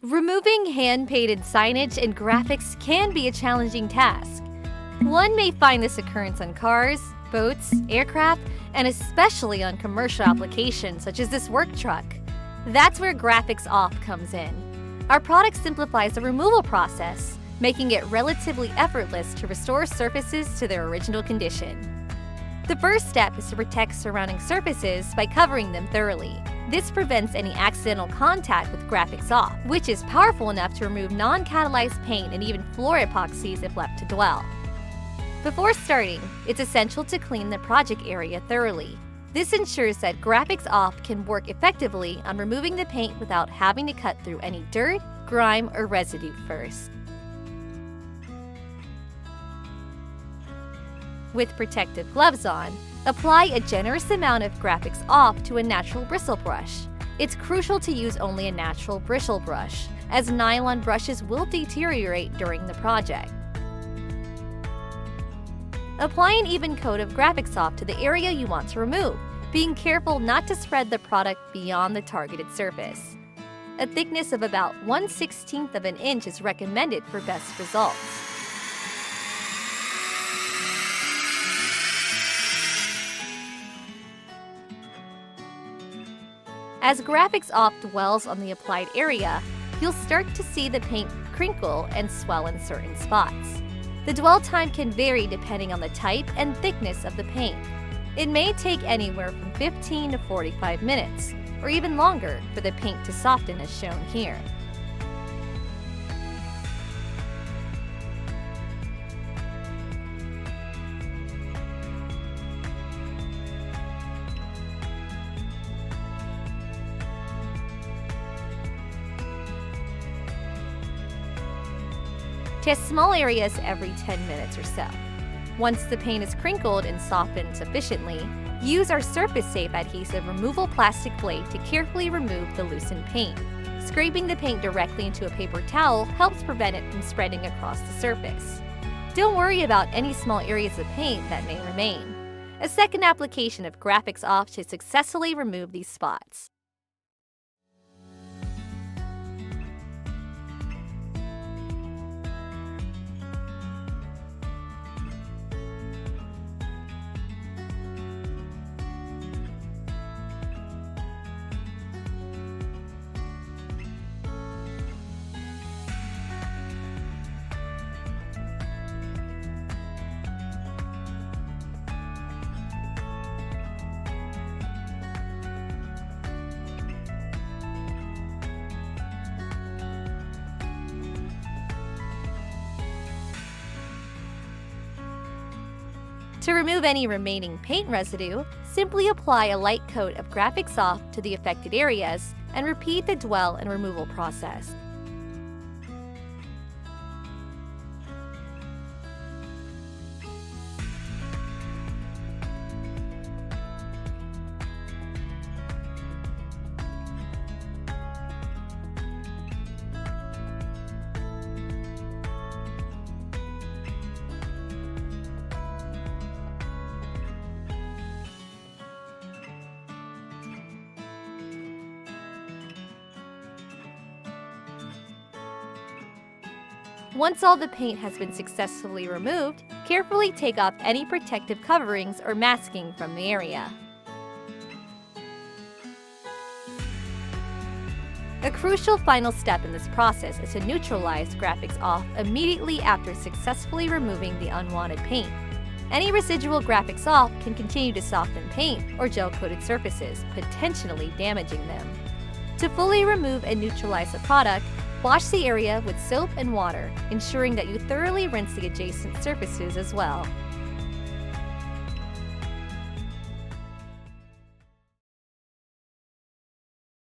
Removing hand-painted signage and graphics can be a challenging task. One may find this occurrence on cars, boats, aircraft, and especially on commercial applications such as this work truck. That's where GraphXOff comes in. Our product simplifies the removal process, making it relatively effortless to restore surfaces to their original condition. The first step is to protect surrounding surfaces by covering them thoroughly. This prevents any accidental contact with GraphXOff, which is powerful enough to remove non-catalyzed paint and even floor epoxies if left to dwell. Before starting, it's essential to clean the project area thoroughly. This ensures that GraphXOff can work effectively on removing the paint without having to cut through any dirt, grime, or residue first. With protective gloves on, apply a generous amount of GraphXOff to a natural bristle brush. It's crucial to use only a natural bristle brush, as nylon brushes will deteriorate during the project. Apply an even coat of GraphXOff to the area you want to remove, being careful not to spread the product beyond the targeted surface. A thickness of about 1/16 of an inch is recommended for best results. As GraphXOff dwells on the applied area, you'll start to see the paint crinkle and swell in certain spots. The dwell time can vary depending on the type and thickness of the paint. It may take anywhere from 15 to 45 minutes, or even longer, for the paint to soften as shown here. Test small areas every 10 minutes or so. Once the paint is crinkled and softened sufficiently, use our surface-safe adhesive removal plastic blade to carefully remove the loosened paint. Scraping the paint directly into a paper towel helps prevent it from spreading across the surface. Don't worry about any small areas of paint that may remain. A second application of GraphXOff should successfully remove these spots. To remove any remaining paint residue, simply apply a light coat of GraphXOff to the affected areas and repeat the dwell and removal process. Once all the paint has been successfully removed, carefully take off any protective coverings or masking from the area. A crucial final step in this process is to neutralize GraphXOff immediately after successfully removing the unwanted paint. Any residual GraphXOff can continue to soften paint or gel-coated surfaces, potentially damaging them. To fully remove and neutralize the product, wash the area with soap and water, ensuring that you thoroughly rinse the adjacent surfaces as well.